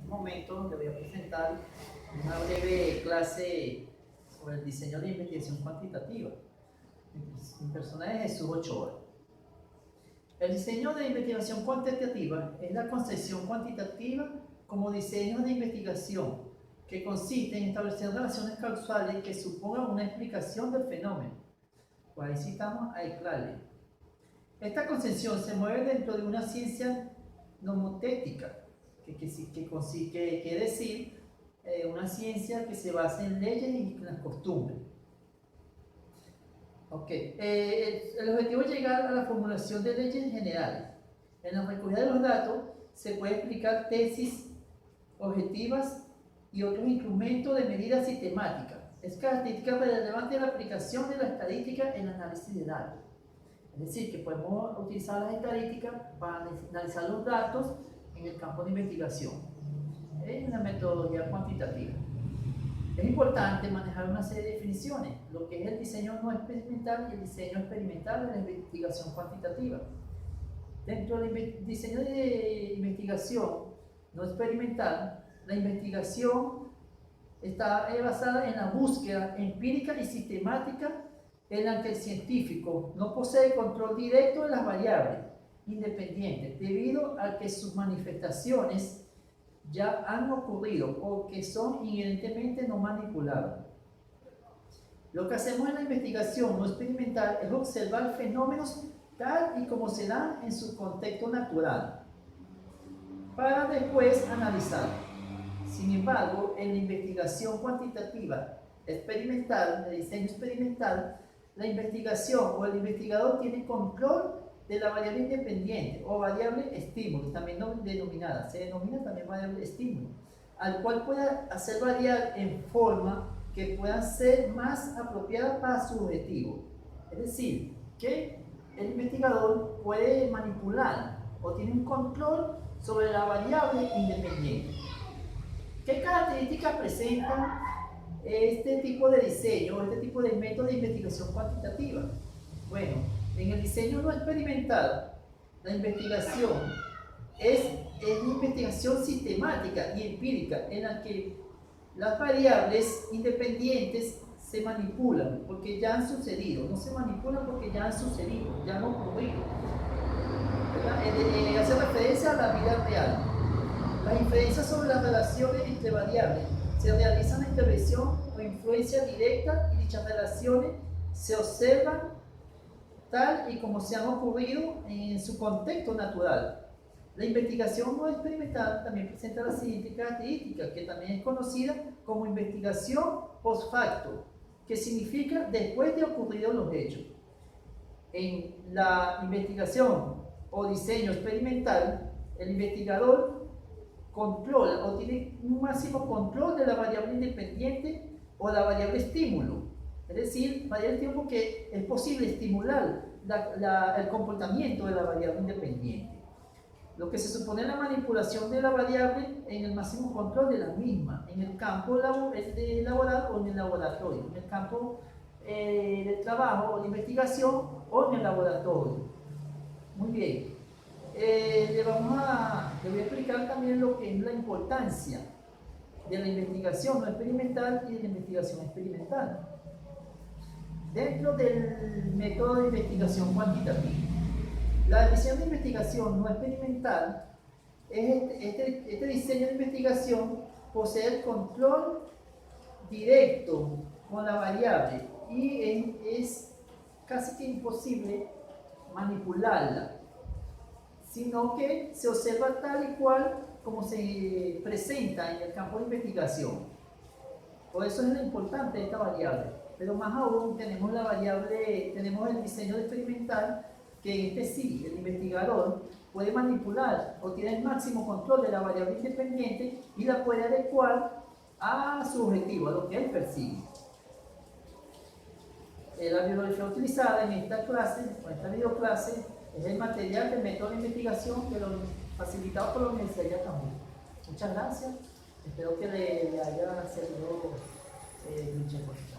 momento le voy a presentar una breve clase sobre el diseño de investigación cuantitativa. Mi personaje es Jesús Ochoa. El diseño de investigación cuantitativa es la concepción cuantitativa como diseño de investigación que consiste en establecer relaciones causales que supongan una explicación del fenómeno. Pues ahí citamos a Eclale. Esta concepción se mueve dentro de una ciencia nomotéctica, que quiere decir una ciencia que se basa en leyes y en las costumbres. El objetivo es llegar a la formulación de leyes generales. En la recogida de los datos se puede explicar tesis objetivas y otros instrumentos de medida sistemática. Es característica relevante la aplicación de la estadística en el análisis de datos. Es decir, que podemos utilizar las estadísticas para analizar los datos en el campo de investigación. Es una metodología cuantitativa. Es importante manejar una serie de definiciones, lo que es el diseño no experimental y el diseño experimental de la investigación cuantitativa. Dentro del diseño de investigación no experimental, la investigación está basada en la búsqueda empírica y sistemática en la que el científico no posee control directo de las variables independientes debido a que sus manifestaciones ya han ocurrido o que son inherentemente no manipulables. Lo que hacemos en la investigación no experimental es observar fenómenos tal y como se dan en su contexto natural, para después analizarlos. Sin embargo, en la investigación cuantitativa experimental, de diseño experimental, la investigación o el investigador tiene control de la variable independiente o variable estímulo, también denominada, se denomina también variable estímulo, al cual puede hacer variar en forma que pueda ser más apropiada para su objetivo. Es decir, que el investigador puede manipular o tiene un control sobre la variable independiente. ¿Qué características presentan este tipo de diseño, este tipo de método de investigación cuantitativa? Bueno, en el diseño no experimental, la investigación es una investigación sistemática y empírica en la que las variables independientes se manipulan porque ya han sucedido, no se manipulan porque ya han sucedido, ya han ocurrido. Hace referencia a la vida real. Las inferencias sobre las relaciones entre variables se realizan la intervención o influencia directa y dichas relaciones se observan tal y como se han ocurrido en su contexto natural. La investigación no experimental también presenta la siguiente característica, que también es conocida como investigación post facto, que significa después de ocurridos los hechos. En la investigación o diseño experimental, el investigador controla o tiene un máximo control de la variable independiente o la variable estímulo. Es decir, variable estímulo que es posible estimular el comportamiento de la variable independiente. Lo que se supone la manipulación de la variable en el máximo control de la misma, en el campo laboral o en el laboratorio, en el campo de trabajo o de investigación o en el laboratorio. Muy bien. Le voy a explicar también lo que es la importancia de la investigación no experimental y de la investigación experimental dentro del método de investigación cuantitativa. La diseño de investigación no experimental es este diseño de investigación posee el control directo con la variable y es casi que imposible manipularla, sino que se observa tal y cual como se presenta en el campo de investigación. Por eso es lo importante de esta variable. Pero más aún tenemos tenemos el diseño experimental, que en este sí, el investigador puede manipular o tiene el máximo control de la variable independiente y la puede adecuar a su objetivo, a lo que él persigue. La bibliografía utilizada en esta clase, o esta videoclase, es el material del método de investigación facilitado por la Universidad de Yacamú. Muchas gracias, espero que le haya servido mucha información.